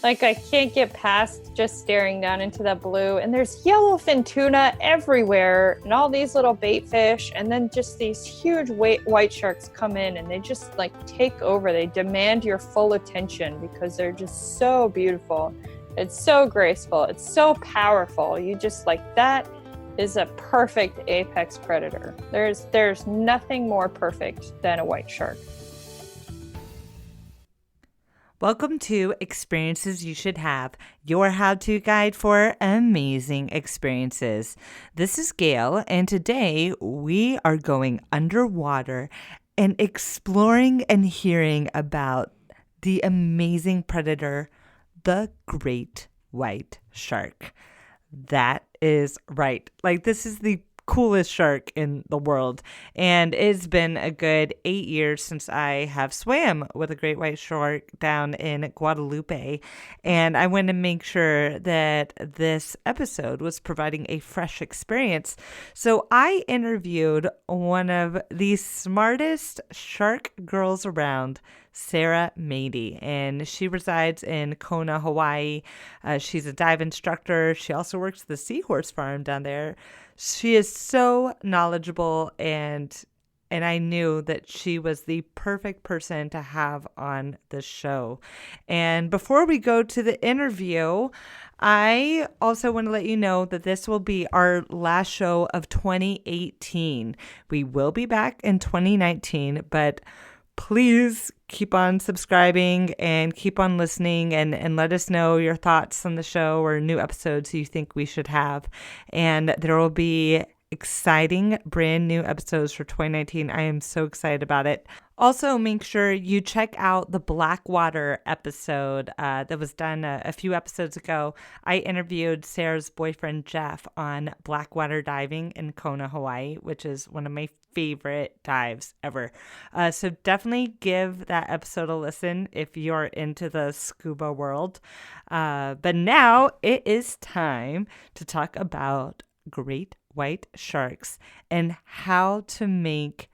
Like I can't get past just staring down into that blue, and there's yellowfin tuna everywhere and all these little bait fish, and then just these huge white sharks come in and they just like take over. They demand your full attention because they're just so beautiful. It's so graceful. It's so powerful. You just like that is a perfect apex predator. There's nothing more perfect than a white shark. Welcome to Experiences You Should Have, your how-to guide for amazing experiences. This is Gail, and today we are going underwater and exploring and hearing about the amazing predator, the great white shark. That is right. Like, this is the coolest shark in the world, and it's been a good 8 years since I have swam with a great white shark down in Guadalupe, and I want to make sure that this episode was providing a fresh experience. So I interviewed one of the smartest shark girls around, Sarah Mady, and she resides in Kona, Hawaii. She's a dive instructor. She also works at the Seahorse Farm down there. She is so knowledgeable, and I knew that she was the perfect person to have on the show. And before we go to the interview, I also want to let you know that this will be our last show of 2018. We will be back in 2019, but please keep on subscribing and keep on listening and let us know your thoughts on the show or new episodes you think we should have. And there will be exciting brand new episodes for 2019. I am so excited about it. Also, make sure you check out the Blackwater episode that was done a few episodes ago. I interviewed Sarah's boyfriend, Jeff, on Blackwater diving in Kona, Hawaii, which is one of my favorite dives ever. So definitely give that episode a listen if you're into the scuba world. But now it is time to talk about great white sharks and how to make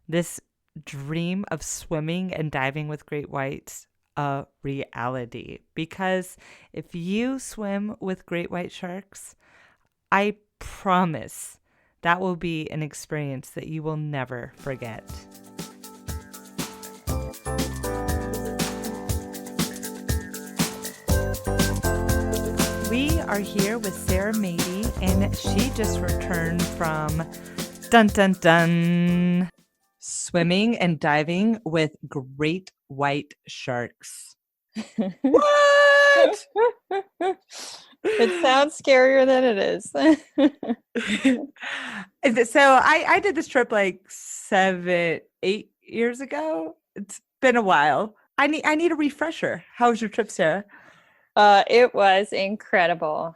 this dream of swimming and diving with great whites a reality. Because if you swim with great white sharks, I promise that will be an experience that you will never forget. We are here with Sarah Mady, and she just returned from dun dun dun swimming and diving with great white sharks. What? It sounds scarier than it is. So I did this trip like 7-8 years ago. It's been a while. I need a refresher. How was your trip, Sarah? It was incredible.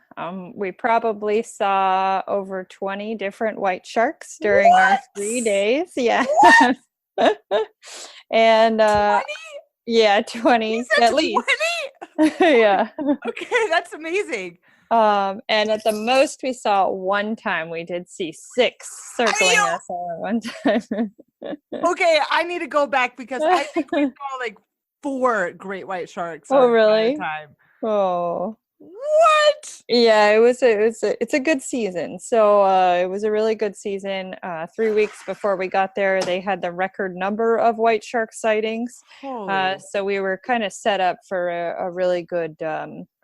We probably saw over 20 different white sharks during our 3 days. Yeah. And 20? Yeah, 20 at least. 20? Yeah. Okay, that's amazing. And at the most we saw one time. We did see 6 circling us all at one time. Okay, I need to go back because I think we saw like 4 great white sharks. Oh, really? At a time. Oh. What? Yeah, it's a good season. So it was a really good season. 3 weeks before we got there, they had the record number of white shark sightings. So we were kind of set up for a really good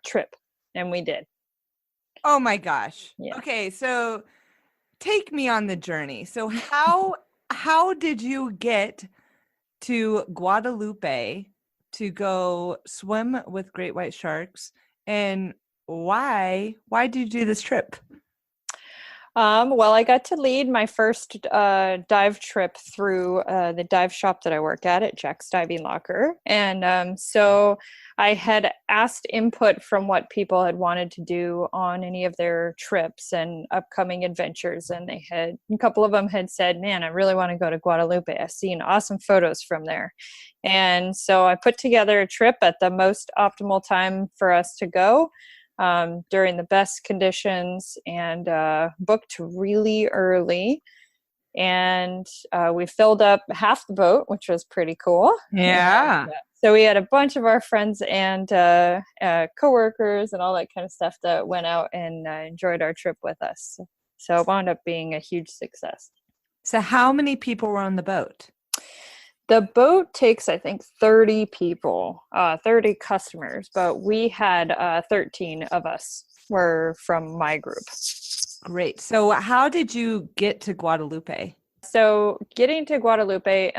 trip, and we did. Oh my gosh. Yeah. Okay, so take me on the journey. So how did you get to Guadalupe to go swim with great white sharks, and why did you do this trip? Well, I got to lead my first dive trip through the dive shop that I work at Jack's Diving Locker. And so I had asked input from what people had wanted to do on any of their trips and upcoming adventures. And a couple of them had said, man, I really want to go to Guadalupe. I've seen awesome photos from there. And so I put together a trip at the most optimal time for us to go. During the best conditions, and booked really early. And we filled up half the boat, which was pretty cool. Yeah. So we had a bunch of our friends and coworkers and all that kind of stuff that went out and enjoyed our trip with us. So it wound up being a huge success. So how many people were on the boat? The boat takes, I think, 30 people, 30 customers, but we had 13 of us were from my group. Great. So how did you get to Guadalupe? So getting to Guadalupe,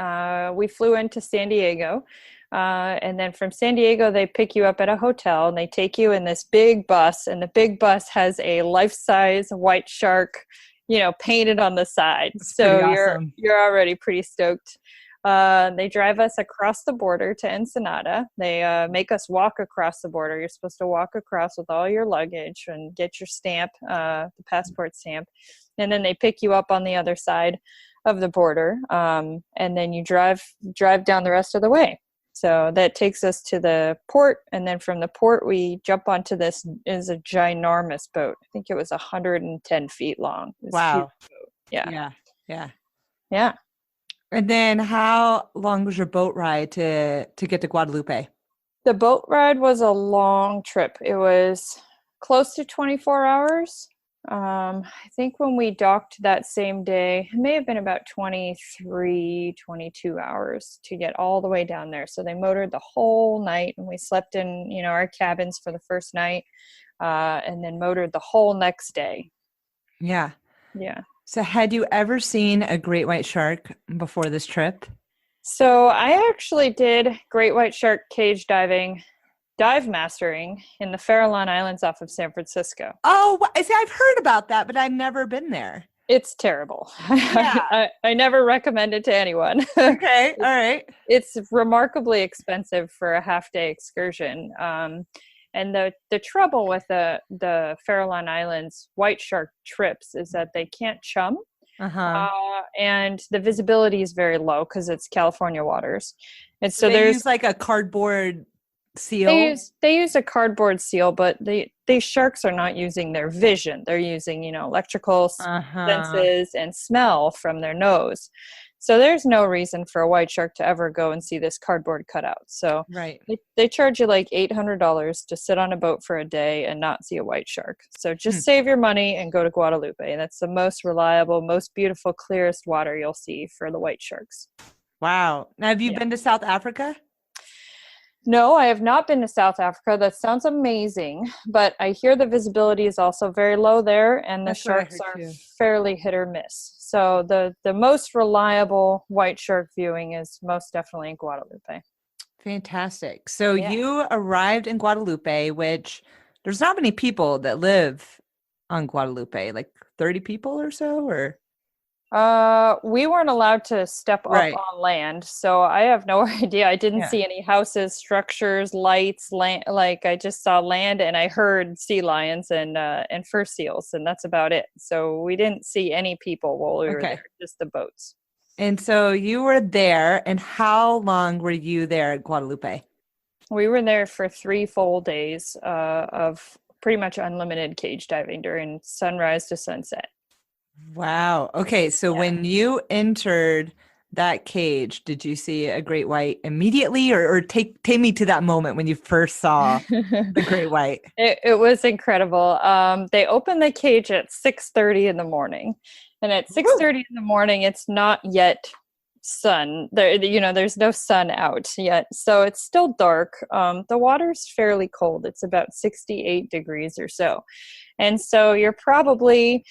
we flew into San Diego. And then from San Diego, they pick you up at a hotel and they take you in this big bus. And the big bus has a life-size white shark, painted on the side. That's so pretty awesome. you're already pretty stoked. They drive us across the border to Ensenada. They make us walk across the border. You're supposed to walk across with all your luggage and get your stamp, the passport stamp. And then they pick you up on the other side of the border. And then you drive down the rest of the way. So that takes us to the port. And then from the port, we jump onto this is a ginormous boat. I think it was 110 feet long. Wow. Yeah. Yeah. Yeah. Yeah. And then how long was your boat ride to get to Guadalupe? The boat ride was a long trip. It was close to 24 hours. I think when we docked that same day, it may have been about 23, 22 hours to get all the way down there. So they motored the whole night and we slept in, our cabins for the first night, and then motored the whole next day. Yeah. Yeah. So had you ever seen a great white shark before this trip? So I actually did great white shark cage dive mastering in the Farallon Islands off of San Francisco. Oh, see, I've heard about that, but I've never been there. It's terrible. Yeah. I never recommend it to anyone. Okay. All right. It's remarkably expensive for a half-day excursion. And the trouble with the Farallon Islands white shark trips is that they can't chum. Uh-huh. And the visibility is very low because it's California waters. And so they there's use like a cardboard seal. they use a cardboard seal, but these sharks are not using their vision. They're using, electrical senses and smell from their nose. So there's no reason for a white shark to ever go and see this cardboard cutout. So right. they charge you like $800 to sit on a boat for a day and not see a white shark. So just save your money and go to Guadalupe. And that's the most reliable, most beautiful, clearest water you'll see for the white sharks. Wow. Now, have you been to South Africa? No, I have not been to South Africa. That sounds amazing, but I hear the visibility is also very low there, and the sharks are fairly hit or miss. So the most reliable white shark viewing is most definitely in Guadalupe. Fantastic. So you arrived in Guadalupe, which there's not many people that live on Guadalupe, like 30 people or so, or? We weren't allowed to step up on land, so I have no idea. I didn't see any houses, structures, lights, land. Like I just saw land, and I heard sea lions and fur seals, and that's about it. So we didn't see any people while we were there, just the boats. And so you were there, and how long were you there at Guadalupe? We were there for 3 full days of pretty much unlimited cage diving during sunrise to sunset. Wow. Okay. So when you entered that cage, did you see a great white immediately or take me to that moment when you first saw the great white? It was incredible. They opened the cage at 6:30 in the morning. And at 6:30 in the morning, it's not yet sun. There's no sun out yet. So it's still dark. The water's fairly cold. It's about 68 degrees or so. And so you're probably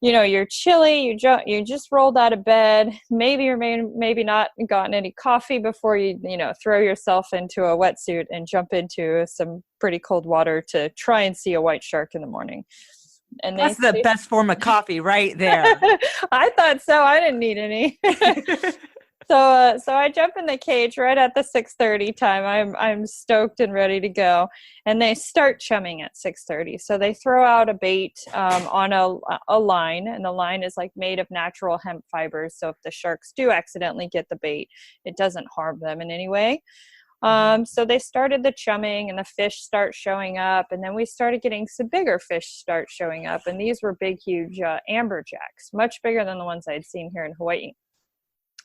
you're chilly, you just rolled out of bed, maybe or maybe not gotten any coffee before you throw yourself into a wetsuit and jump into some pretty cold water to try and see a white shark in the morning. And that's the best form of coffee right there. I thought so. I didn't need any. So I jump in the cage right at the 6:30 time. I'm stoked and ready to go, and they start chumming at 6:30. So they throw out a bait on a line, and the line is like made of natural hemp fibers. So if the sharks do accidentally get the bait, it doesn't harm them in any way. So they started the chumming, and the fish start showing up, and then we started getting some bigger fish start showing up, and these were big, huge amberjacks, much bigger than the ones I'd seen here in Hawaii.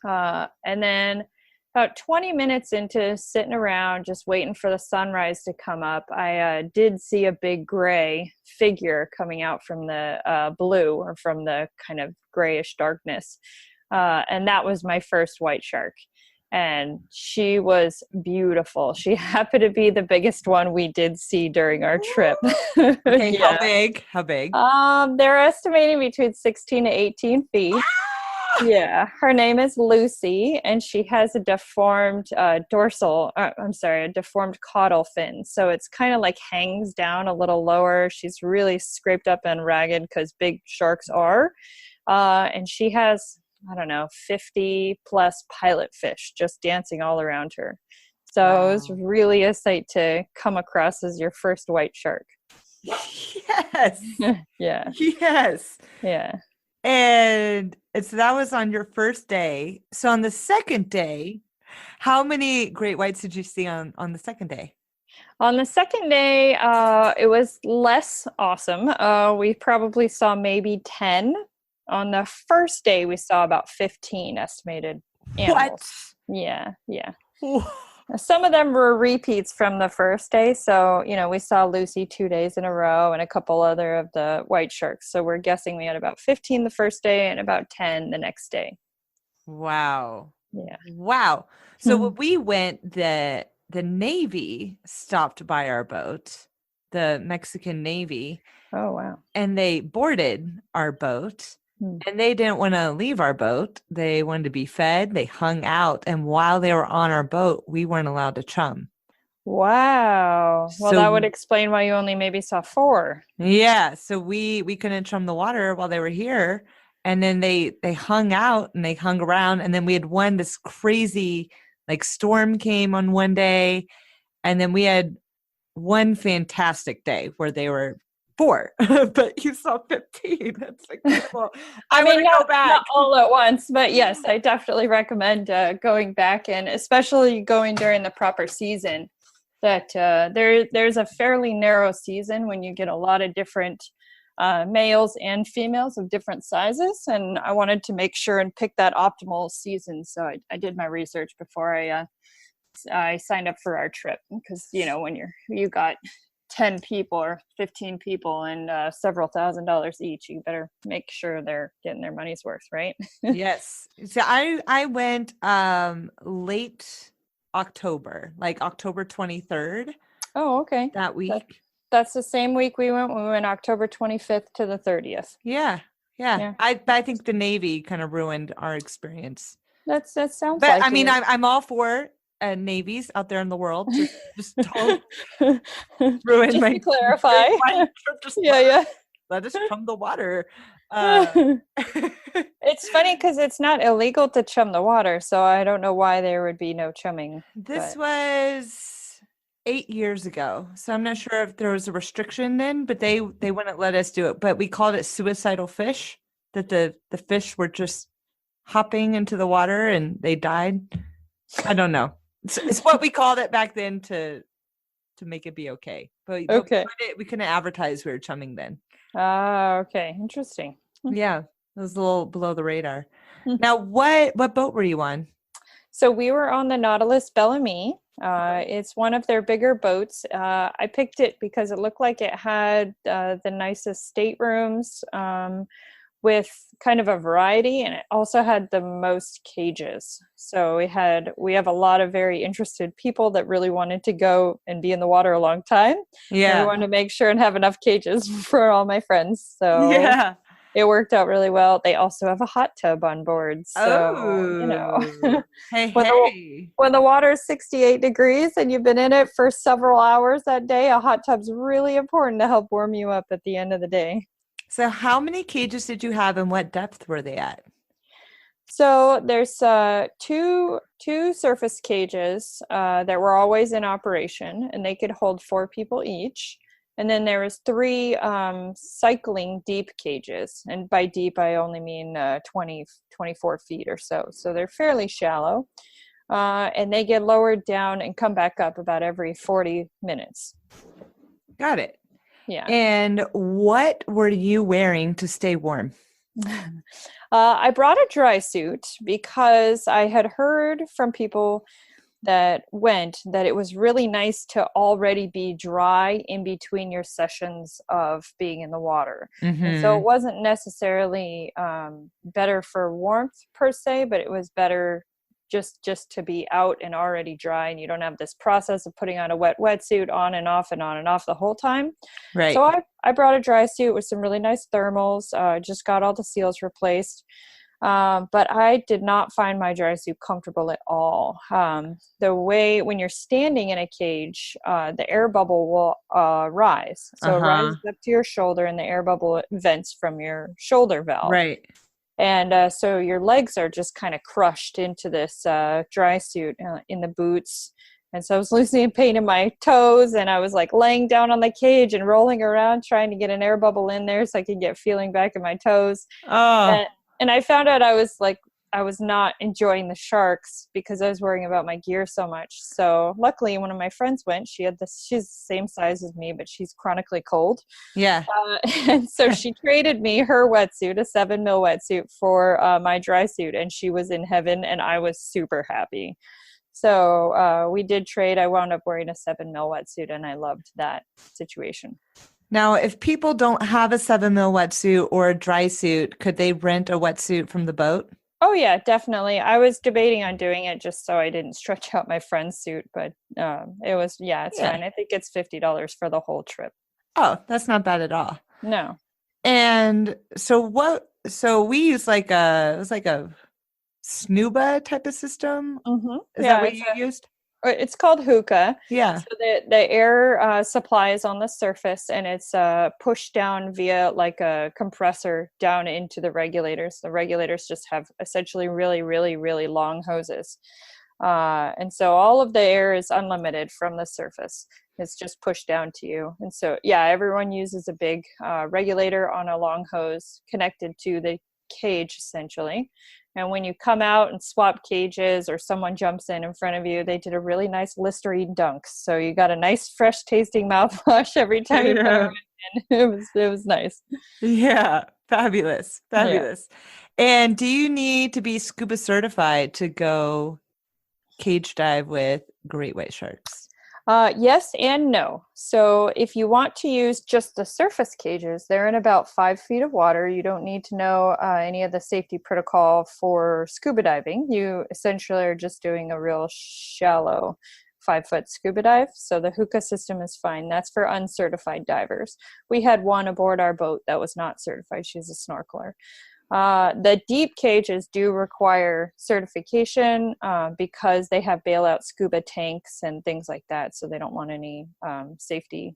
And then about 20 minutes into sitting around just waiting for the sunrise to come up, I did see a big gray figure coming out from the blue, or from the kind of grayish darkness. And that was my first white shark. And she was beautiful. She happened to be the biggest one we did see during our trip. Okay, Yeah. how big? How big? They're estimating between 16 to 18 feet. Yeah, her name is Lucy, and she has a deformed a deformed caudal fin. So it's kind of like hangs down a little lower. She's really scraped up and ragged because big sharks are. And she has, I don't know, 50 plus pilot fish just dancing all around her. So it was Wow. really a sight to come across as your first white shark. Yes. Yeah, Yes. yeah. And so that was on your first day. So on the second day, how many great whites did you see on the second day? On the second day, it was less awesome. We probably saw maybe 10. On the first day, we saw about 15 estimated animals. Yeah, yeah. What? Some of them were repeats from the first day. So, we saw Lucy 2 days in a row and a couple other of the white sharks. So we're guessing we had about 15 the first day and about 10 the next day. Wow. Yeah. Wow. So when we went, the Navy stopped by our boat, the Mexican Navy, Oh, wow. and they boarded our boat. Hmm. And they didn't want to leave our boat. They wanted to be fed. They hung out. And while they were on our boat, we weren't allowed to chum. Wow. Well, that would So explain why you only maybe saw 4. yeah, so we couldn't chum the water while they were here. And then they hung out and they hung around. And then we had this crazy like storm came on one day. And then we had one fantastic day where they were 4, but you saw 15. That's incredible. I want to go back. Not all at once, but yes, I definitely recommend going back, and especially going during the proper season. That there's a fairly narrow season when you get a lot of different males and females of different sizes, and I wanted to make sure and pick that optimal season. So I did my research before I signed up for our trip, because when you got 10 people or 15 people and several $1,000s each, you better make sure they're getting their money's worth, right? Yes. So I went late October, like October 23rd, Oh, okay. that week. That's the same week we went. We went October 25th to the 30th. Yeah. Yeah. Yeah. I think the Navy kind of ruined our experience. That sounds But like I mean, it. I'm all for navies out there in the world. Just don't ruin Just my to clarify. great white trip. Just Yeah. let us chum the water. It's funny because it's not illegal to chum the water, so I don't know why there would be no chumming. This but- was 8 years ago, so I'm not sure if there was a restriction then, but they wouldn't let us do it. But we called it suicidal fish, that the fish were just hopping into the water and they died. I don't know. It's what we called it back then to make it be okay. But Okay. we couldn't advertise we were chumming then. Ah, okay. Interesting. Yeah, it was a little below the radar. Hmm. Now, what boat were you on? So we were on the Nautilus Bellamy. It's one of their bigger boats. I picked it because it looked like it had the nicest staterooms, with kind of a variety, and it also had the most cages. So we have a lot of very interested people that really wanted to go and be in the water a long time. And we Yeah. wanted to make sure and have enough cages for all my friends. So Yeah. it worked out really well. They also have a hot tub on board. So, Oh. Hey, when hey. when the water is 68 degrees and you've been in it for several hours that day, a hot tub's really important to help warm you up at the end of the day. So how many cages did you have and what depth were they at? So there's two surface cages that were always in operation, and they could hold 4 people each. And then there was 3 cycling deep cages. And by deep, I only mean 24 feet or so. So they're fairly shallow. And they get lowered down and come back up about every 40 minutes. Got it. Yeah. And what were you wearing to stay warm? I brought a dry suit because I had heard from people that went that it was really nice to already be dry in between your sessions of being in the water. And so it Mm-hmm. wasn't necessarily better for warmth per se, but it was better just to be out and already dry, and you don't have this process of putting on a wet wetsuit on and off and on and off the whole time. So Right. I brought a dry suit with some really nice thermals. Just got all the seals replaced. But I did not find my dry suit comfortable at all. The way when you're standing in a cage, the air bubble will rise. So it Uh-huh. rises up to your shoulder, and the air bubble vents from your shoulder valve. Right. And so your legs are just kind of crushed into this dry suit in the boots. And so I was losing pain in my toes, and I was like laying down on the cage and rolling around trying to get an air bubble in there so I could get feeling back in my toes. Oh, And, and I found out I was not enjoying the sharks because I was worrying about my gear so much. So luckily, one of my friends went. She's the same size as me, but she's chronically cold. yeah. And so she traded me her wetsuit, a 7 mil wetsuit, for my dry suit, and she was in heaven, and I was super happy. So we did trade. I wound up wearing a 7 mil wetsuit, and I loved that situation. Now, if people don't have a 7 mil wetsuit or a dry suit, could they rent a wetsuit from the boat? Oh yeah, definitely. I was debating on doing it just so I didn't stretch out my friend's suit, but it was yeah, it's Yeah. fine. I think it's $50 for the whole trip. Oh, that's not bad at all. No. And so we use it was like a snuba type of system. Is that Yeah, what you used? it's called hookah. Yeah. So the air supply is on the surface, and it's pushed down via like a compressor down into the regulators. The regulators just have essentially really, really, really long hoses. And so all of the air is unlimited from the surface. It's just pushed down to you. And so, yeah, everyone uses a big regulator on a long hose connected to the cage, essentially. And when you come out and swap cages or someone jumps in front of you, they did a really nice Listerine dunk. So you got a nice, fresh tasting mouthwash every time you put Yeah. it in. It was nice. Yeah. Fabulous. Yeah. Fabulous. And do you need to be scuba certified to go cage dive with great white sharks? Yes and no. So if you want to use just the surface cages, they're in about 5 feet of water. You don't need to know any of the safety protocol for scuba diving. You essentially are just doing a real shallow 5 foot scuba dive. So the hookah system is fine. That's for uncertified divers. We had one aboard our boat that was not certified. She's a snorkeler. The deep cages do require certification because they have bailout scuba tanks and things like that. So they don't want any safety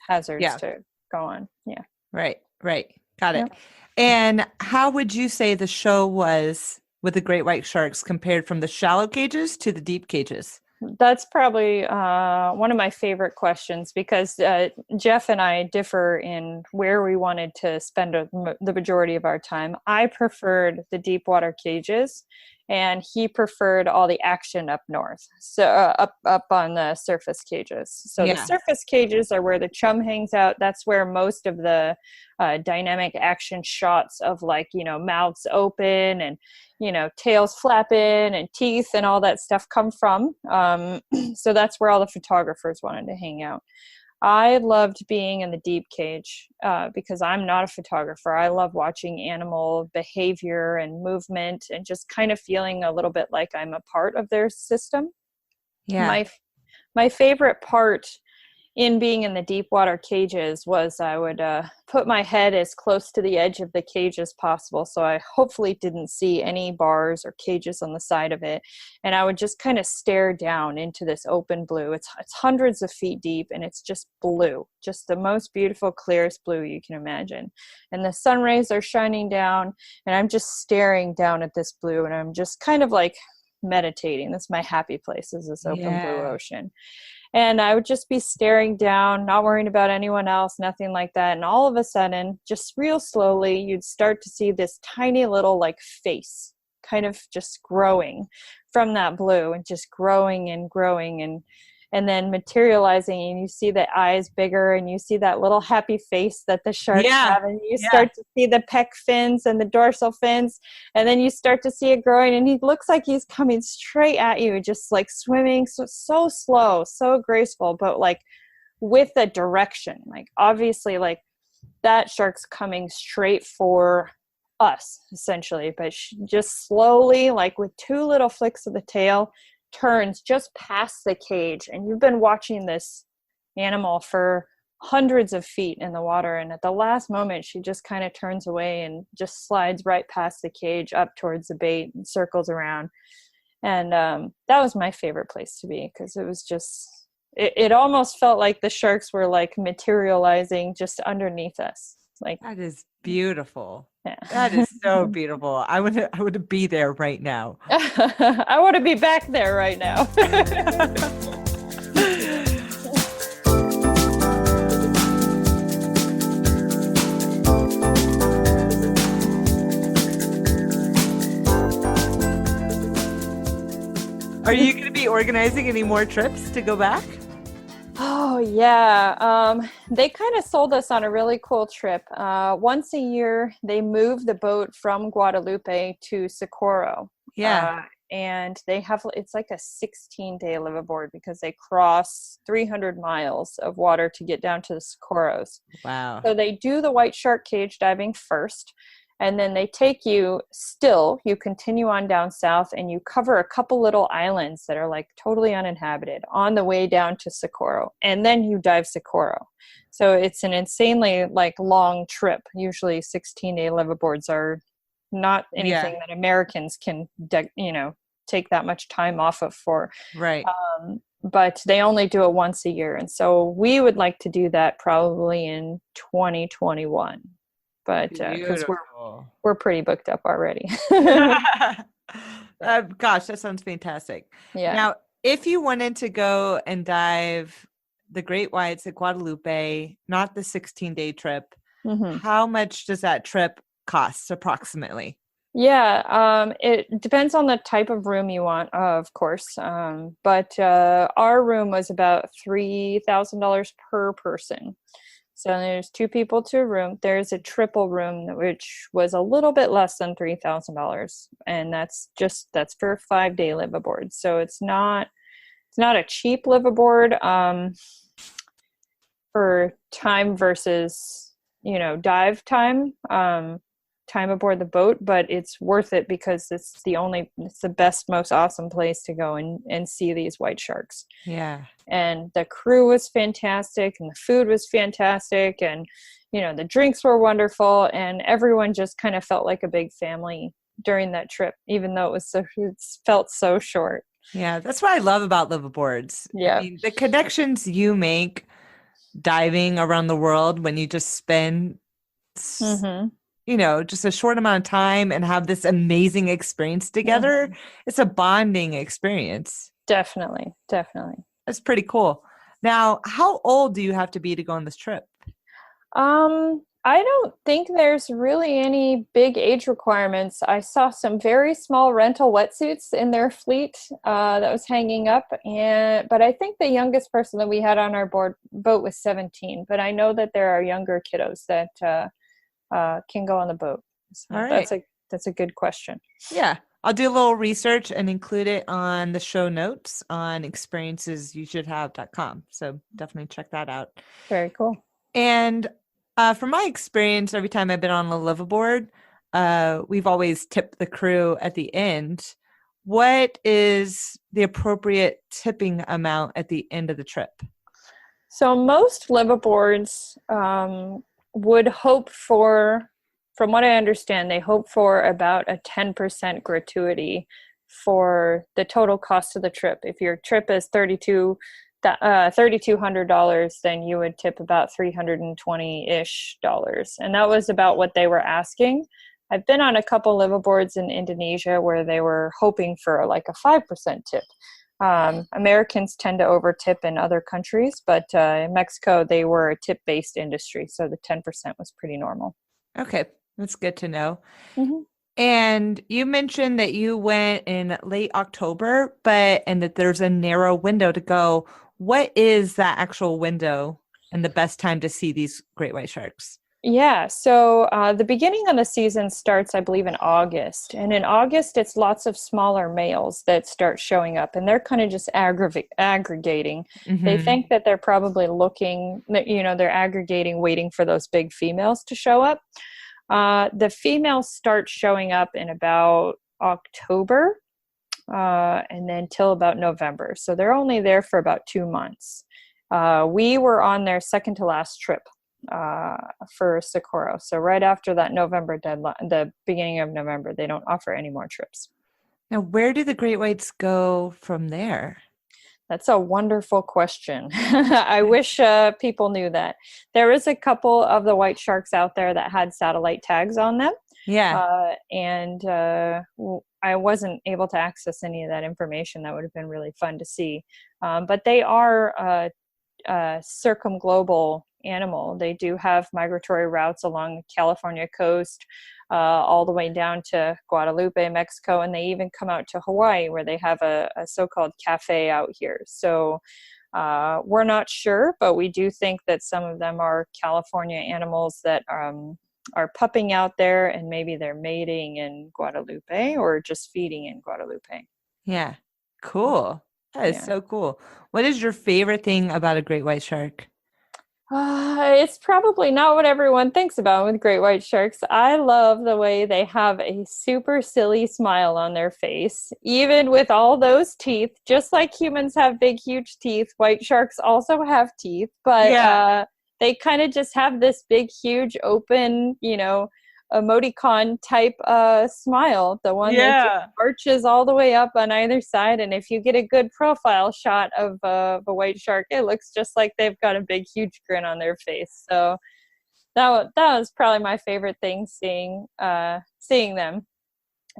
hazards Yeah. to go on. Yeah. Right. Right. Got Yeah. it. And how would you say the show was with the great white sharks compared from the shallow cages to the deep cages? That's probably one of my favorite questions because Jeff and I differ in where we wanted to spend the majority of our time. I preferred the deep water cages, and he preferred all the action up north, so up on the surface cages. So the Yeah. surface cages are where the chum hangs out. That's where most of the dynamic action shots of mouths open and tails flapping and teeth and all that stuff come from. So that's where all the photographers wanted to hang out. I loved being in the deep cage because I'm not a photographer. I love watching animal behavior and movement and just kind of feeling a little bit like I'm a part of their system. Yeah. My favorite part in being in the deep water cages was I would put my head as close to the edge of the cage as possible, so I hopefully didn't see any bars or cages on the side of it, and I would just kind of stare down into this open blue. It's hundreds of feet deep, and it's just blue, just the most beautiful, clearest blue you can imagine. And the sun rays are shining down, and I'm just staring down at this blue, and I'm just kind of like meditating. That's my happy place, is this open blue Yeah. ocean. And I would just be staring down, not worrying about anyone else, nothing like that. And all of a sudden, just real slowly, you'd start to see this tiny little like face kind of just growing from that blue and just growing and growing. And and then materializing, and you see the eyes bigger, and you see that little happy face that the sharks Yeah. have, and you Yeah. start to see the pec fins and the dorsal fins, and then you start to see it growing, and he looks like he's coming straight at you, just like swimming so slow, so graceful, but like with a direction. Like obviously, like that shark's coming straight for us essentially, but just slowly, like with two little flicks of the tail, turns just past the cage, and you've been watching this animal for hundreds of feet in the water, and at the last moment she just kind of turns away and just slides right past the cage up towards the bait and circles around. And that was my favorite place to be, because it was just it almost felt like the sharks were like materializing just underneath us. Like, That is beautiful. yeah. That is so beautiful. I would be there right now. I want to be back there right now. Are you going to be organizing any more trips to go back? Oh, yeah. They kind of sold us on a really cool trip. Once a year, they move the boat from Guadalupe to Socorro. Yeah. And they have, it's like a 16-day live aboard, because they cross 300 miles of water to get down to the Socorros. Wow. So they do the white shark cage diving first, and then they take you, you continue on down south, and you cover a couple little islands that are like totally uninhabited on the way down to Socorro, and then you dive Socorro. So it's an insanely like long trip. Usually 16-day live aboards are not anything that Americans can take that much time off of for. Right. But they only do it once a year, and so we would like to do that probably in 2021. But because we're pretty booked up already. Gosh, that sounds fantastic. Yeah. Now, if you wanted to go and dive the Great Whites at Guadalupe, not the 16-day trip, how much does that trip cost approximately? Yeah, it depends on the type of room you want, of course. But our room was about $3,000 per person. So there's two people to a room. There's a triple room, which was a little bit less than $3,000, and that's for a 5-day live aboard. So it's not a cheap live aboard for time versus dive time. Time aboard the boat, but it's worth it because it's the best, most awesome place to go and see these white sharks. Yeah. And the crew was fantastic, and the food was fantastic, and the drinks were wonderful, and everyone just kind of felt like a big family during that trip, even though it felt so short. Yeah, that's what I love about liveaboards. Yeah. I mean, the connections you make diving around the world when you just spend just a short amount of time and have this amazing experience together. It's a bonding experience. Definitely. That's pretty cool. Now, how old do you have to be to go on this trip? I don't think there's really any big age requirements. I saw some very small rental wetsuits in their fleet that was hanging up, but I think the youngest person that we had on our boat was 17. But I know that there are younger kiddos that can go on the boat. So all right. That's a good question. Yeah. I'll do a little research and include it on the show notes on experiencesyoushouldhave.com. So definitely check that out. Very cool. And from my experience, every time I've been on a liveaboard, we've always tipped the crew at the end. What is the appropriate tipping amount at the end of the trip? So most liveaboards would hope for, from what I understand, they hope for about a 10% gratuity for the total cost of the trip. If your trip is $3,200, then you would tip about $320-ish, and that was about what they were asking. I've been on a couple liveaboards in Indonesia where they were hoping for like a 5% tip. Americans tend to overtip in other countries, but in Mexico, they were a tip-based industry, so the 10% was pretty normal. Okay, that's good to know. And you mentioned that you went in late October, and that there's a narrow window to go. what is that actual window and the best time to see these great white sharks? Yeah, so the beginning of the season starts, I believe, in August. And in August, it's lots of smaller males that start showing up, and they're kind of just aggregating. They Mm-hmm. think that they're probably looking, they're aggregating, waiting for those big females to show up. The females start showing up in about October, and then till about November. So they're only there for about 2 months. We were on their second to last trip uh, for Socorro. So right after that November deadline, the beginning of November, they don't offer any more trips. Now, where do the great whites go from there? That's a wonderful question. I wish people knew that. There is a couple of the white sharks out there that had satellite tags on them. Yeah. And I wasn't able to access any of that information. That would have been really fun to see. But they are circumglobal animal. They do have migratory routes along the California coast, all the way down to Guadalupe, Mexico, and they even come out to Hawaii, where they have a so-called cafe out here. So we're not sure, but we do think that some of them are California animals that are pupping out there, and maybe they're mating in Guadalupe or just feeding in Guadalupe. Yeah. Cool. That is Yeah. so cool. What is your favorite thing about a great white shark? It's probably not what everyone thinks about with great white sharks. I love the way they have a super silly smile on their face, even with all those teeth. Just like humans have big, huge teeth, white sharks also have teeth, but Yeah. they kind of just have this big, huge, open, emoticon type smile, the one that just Yeah. arches all the way up on either side. And if you get a good profile shot of a white shark, it looks just like they've got a big, huge grin on their face. So that was probably my favorite thing, seeing them.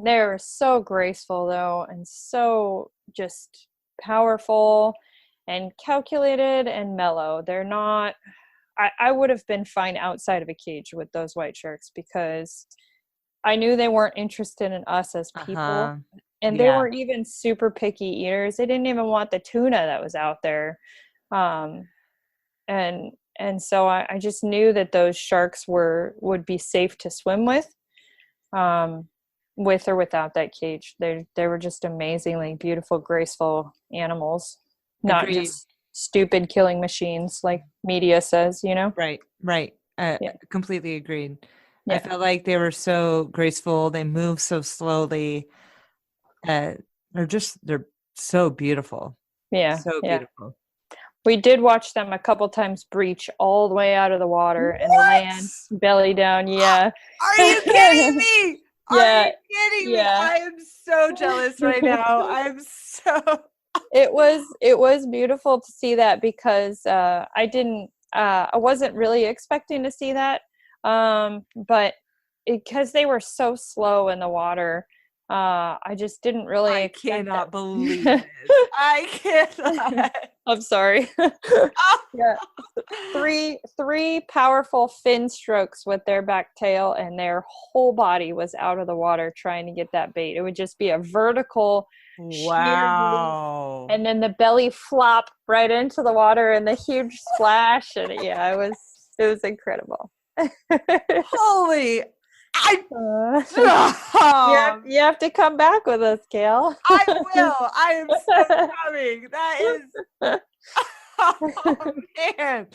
They're so graceful though, and so just powerful and calculated and mellow. They're not I would have been fine outside of a cage with those white sharks, because I knew they weren't interested in us as people. Uh-huh. And they Yeah. were even super picky eaters. They didn't even want the tuna that was out there. Um, and so I just knew that those sharks would be safe to swim um, with or without that cage. They were just amazingly beautiful, graceful animals, not Agreed. just stupid killing machines like media says. Right. Right. Yeah. Completely agreed. I Yeah. felt like they were so graceful. They move so slowly. Uh, they're so beautiful. Yeah. So Yeah. beautiful. We did watch them a couple times breach all the way out of the water and What? land belly down. Yeah. Are you kidding me? Are Yeah. you kidding me? Yeah. I am so jealous right now. I'm so It was beautiful to see that, because I wasn't really expecting to see that. But because they were so slow in the water, I just didn't really I expect cannot believe that. this. I cannot. I'm sorry. Yeah. Three powerful fin strokes with their back tail, and their whole body was out of the water trying to get that bait. It would just be a vertical sheer leap, Wow. and then the belly flop right into the water and the huge splash. And yeah, it was incredible. Holy I You have to come back with us, Gail. I will. I am so coming. That is oh man.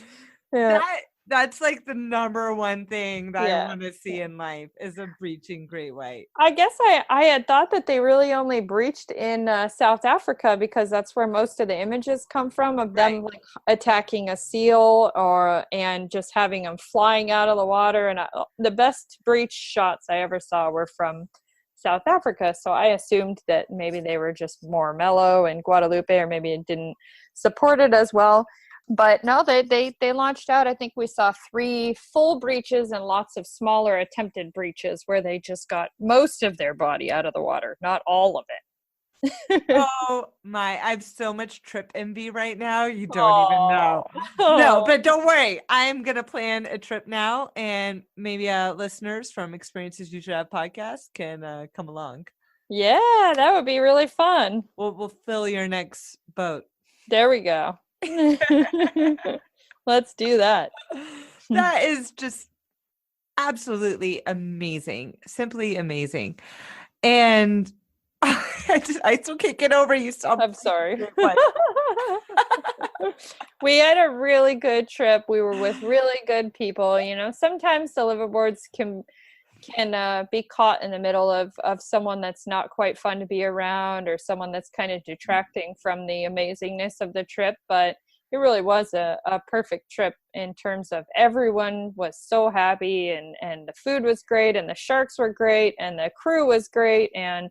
Yeah. That's like the number one thing that I Yeah. want to see in life is a breaching great white. I guess I had thought that they really only breached in South Africa, because that's where most of the images come from of them Right. like attacking a seal, and just having them flying out of the water. And the best breach shots I ever saw were from South Africa. So I assumed that maybe they were just more mellow in Guadalupe, or maybe it didn't support it as well. But no, they launched out. I think we saw 3 full breaches and lots of smaller attempted breaches where they just got most of their body out of the water, not all of it. Oh my, I have so much trip envy right now. You don't even know. No, Oh. but don't worry. I am going to plan a trip now, and maybe listeners from Experiences You Should Have podcast can come along. Yeah, that would be really fun. We'll fill your next boat. There we go. Let's do that. That is just absolutely amazing. Simply amazing. And I still can't get over you saw I'm sorry. great white. We had a really good trip. We were with really good people. You know, sometimes the liveaboards can be caught in the middle of someone that's not quite fun to be around, or someone that's kind of detracting from the amazingness of the trip. But it really was a perfect trip in terms of everyone was so happy, and the food was great, and the sharks were great, and the crew was great, and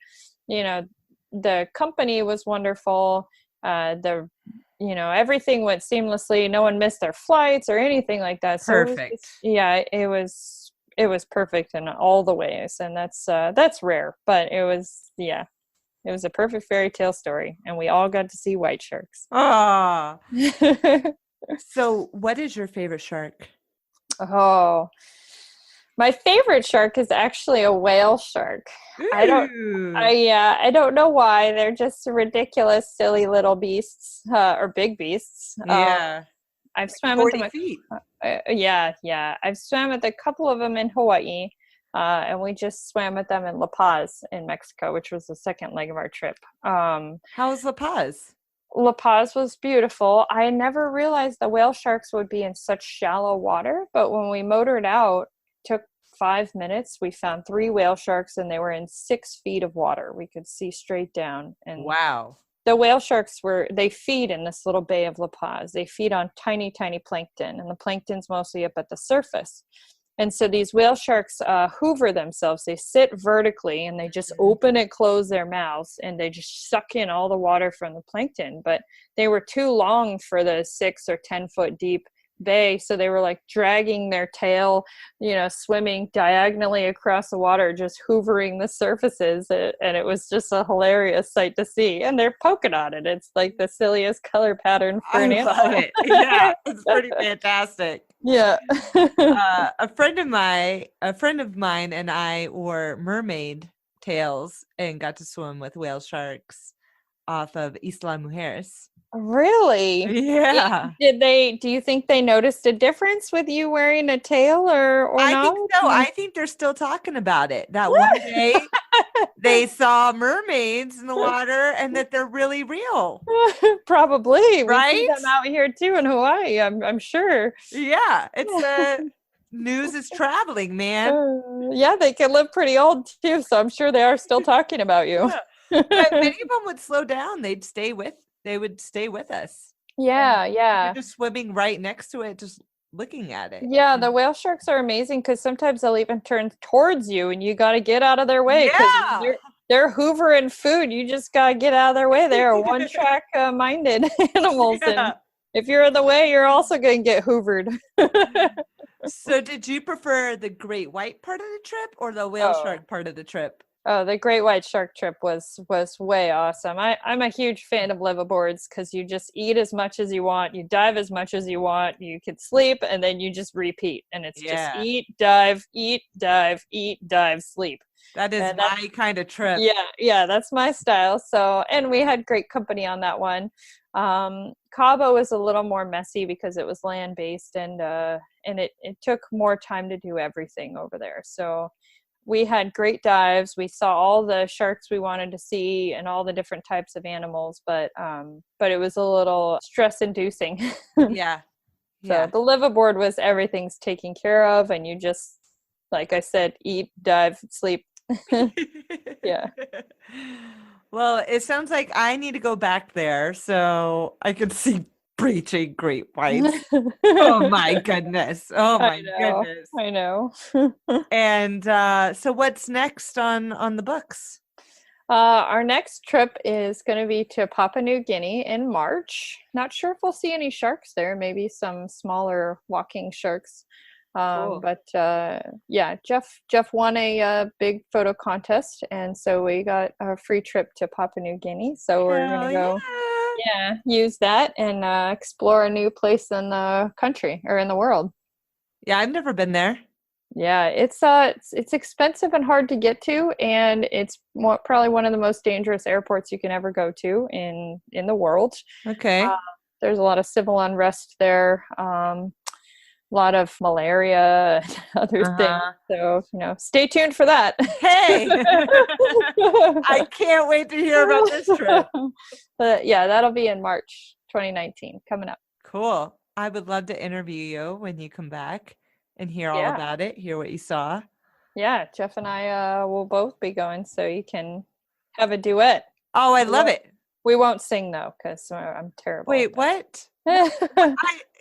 you know, the company was wonderful. The everything went seamlessly. No one missed their flights or anything like that. So it was Perfect. yeah, it was perfect in all the ways, and that's rare, but it was a perfect fairy tale story, and we all got to see white sharks. Ah. So what is your favorite shark? Oh, my favorite shark is actually a whale shark. I don't Ooh. I don't know why. They're just ridiculous, silly little beasts, or big beasts. Yeah. I've Like swam with 40 them. feet. Yeah. I've swam with a couple of them in Hawaii, and we just swam with them in La Paz in Mexico, which was the second leg of our trip. How's La Paz? La Paz was beautiful. I never realized the whale sharks would be in such shallow water, but when we motored out, took 5 minutes, we found three whale sharks, and they were in 6 feet of water. We could see straight down, and Wow. the whale sharks they feed in this little bay of La Paz. They feed on tiny, tiny plankton, and the plankton's mostly up at the surface. And so these whale sharks hoover themselves. They sit vertically, and they just open and close their mouths, and they just suck in all the water from the plankton. But they were too long for the 6 or 10 foot deep bay, so they were like dragging their tail, swimming diagonally across the water, just hoovering the surfaces, and it was just a hilarious sight to see. And they're polka dotted. It's like the silliest color pattern for I an love animal. it. Yeah, it's pretty fantastic. Yeah. A friend of mine and I wore mermaid tails and got to swim with whale sharks off of Isla Mujeres. Really? Yeah. Do you think they noticed a difference with you wearing a tail or I not? think so. I think they're still talking about it. That one day they saw mermaids in the water and that they're really real. Probably. We see Right? them out here too in Hawaii, I'm sure. Yeah. It's news is traveling, man. Yeah, they can live pretty old too, so I'm sure they are still talking about you. Yeah. But many of them would slow down. They would stay with us. Yeah, And yeah. we're just swimming right next to it, just looking at it. Yeah, the whale sharks are amazing because sometimes they'll even turn towards you, and you got to get out of their way because Yeah. they're hoovering food. You just got to get out of their way. They are one track minded animals, Yeah. and if you're in the way, you're also going to get hoovered. So did you prefer the great white part of the trip or the whale Oh. shark part of the trip? Oh, the great white shark trip was way awesome. I'm a huge fan of liveaboards because you just eat as much as you want, you dive as much as you want, you could sleep, and then you just repeat, and it's just eat, dive, sleep. That is my kind of trip. Yeah, that's my style. So, and we had great company on that one. Cabo was a little more messy because it was land based, and it took more time to do everything over there. So we had great dives. We saw all the sharks we wanted to see and all the different types of animals, but it was a little stress inducing. Yeah. So the liveaboard was everything's taken care of, and you just, like I said, eat, dive, sleep. Yeah. Well, it sounds like I need to go back there so I can see breaching great whites. Oh my goodness. Oh my goodness. I know. And so what's next on the books? Our next trip is going to be to Papua New Guinea in March. Not sure if we'll see any sharks there, maybe some smaller walking sharks. Cool. But yeah, Jeff won a big photo contest, and so we got a free trip to Papua New Guinea. So we're going to go use that and explore a new place in the country or in the world. Yeah, I've never been there. Yeah, it's expensive and hard to get to, and it's probably one of the most dangerous airports you can ever go to in the world. Okay. There's a lot of civil unrest there. A lot of malaria and other things. Uh-huh. So, stay tuned for that. Hey, I can't wait to hear about this trip. But yeah, that'll be in March 2019 coming up. Cool. I would love to interview you when you come back and hear all Yeah. about it, hear what you saw. Yeah, Jeff and I will both be going, so you can have a duet. Oh, I love it. We won't sing though, because I'm terrible. Wait, what? I'm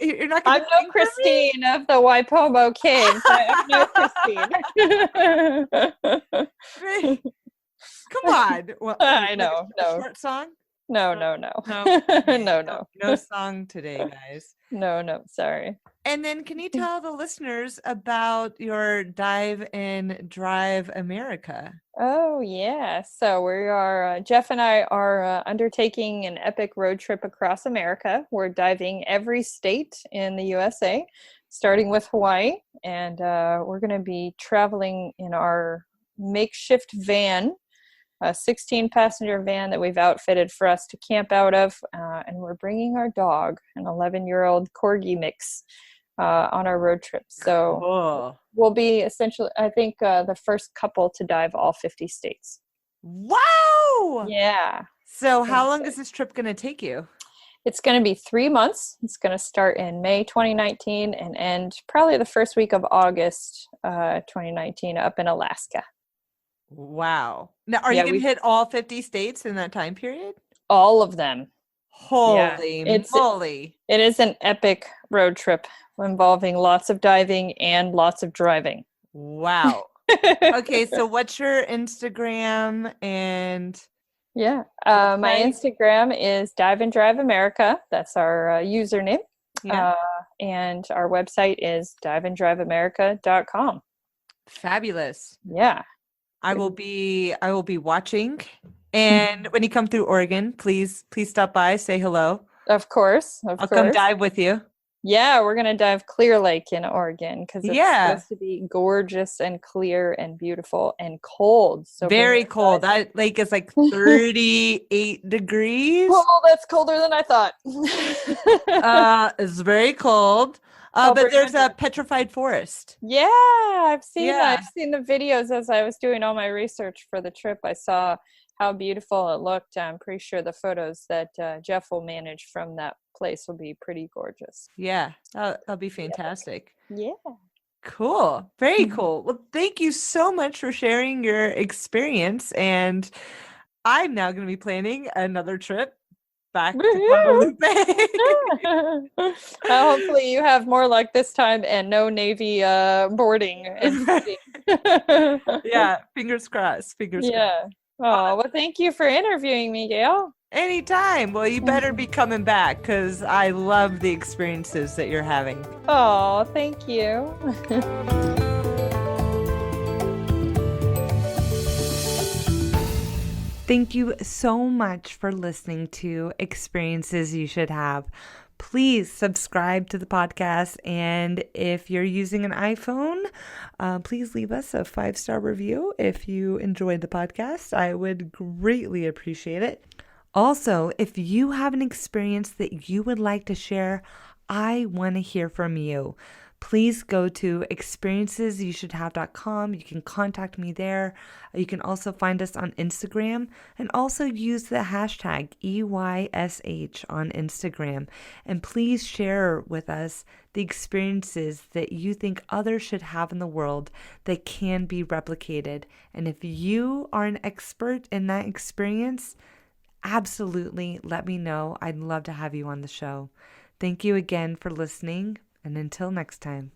You're not going to no Christine of the Waipomo Caves. I'm no Christine. Come on. Well, I know. No. Short song? No. No song today, guys. No. Sorry. And then can you tell the listeners about your Dive and Drive America? Oh, yeah. So we are, Jeff and I are undertaking an epic road trip across America. We're diving every state in the USA, starting with Hawaii. And we're going to be traveling in our makeshift van, a 16-passenger van that we've outfitted for us to camp out of. And we're bringing our dog, an 11-year-old Corgi mix, on our road trip. So Cool. we'll be essentially, I think, the first couple to dive all 50 states. Wow. Yeah. So how long is this trip going to take you? It's going to be 3 months. It's going to start in May 2019 and end probably the first week of August 2019 up in Alaska. Wow. Now, are you going to hit all 50 states in that time period? All of them. Holy moly. It is an epic road trip involving lots of diving and lots of driving. Wow. Okay, so what's your Instagram and... Yeah, my Instagram is Dive and Drive America. That's our username. Yeah. And our website is diveanddriveamerica.com. Fabulous. Yeah. I will be watching. And when you come through Oregon, please stop by, say hello. Of course. I'll come dive with you. Yeah, we're going to dive Clear Lake in Oregon because it's supposed to be gorgeous and clear and beautiful and cold. So very cold. That lake is like 38 degrees. Oh, that's colder than I thought. It's very cold. But there's a petrified forest. Yeah, I've seen the videos as I was doing all my research for the trip. I saw how beautiful it looked. I'm pretty sure the photos that Jeff will manage from that place will be pretty gorgeous. Yeah, that'll be fantastic. Yeah. Cool. Very cool. Well, thank you so much for sharing your experience. And I'm now going to be planning another trip back to Guadalupe. Hopefully you have more luck this time and no Navy boarding. Yeah, fingers crossed. Fingers crossed. Oh, well, thank you for interviewing me, Gail. Anytime. Well, you better be coming back because I love the experiences that you're having. Oh, thank you. Thank you so much for listening to Experiences You Should Have. Please subscribe to the podcast. And if you're using an iPhone, please leave us a 5-star review if you enjoyed the podcast. I would greatly appreciate it. Also, if you have an experience that you would like to share, I want to hear from you. Please go to experiencesyoushouldhave.com. You can contact me there. You can also find us on Instagram and also use the hashtag EYSH on Instagram. And please share with us the experiences that you think others should have in the world that can be replicated. And if you are an expert in that experience, absolutely let me know. I'd love to have you on the show. Thank you again for listening. And until next time.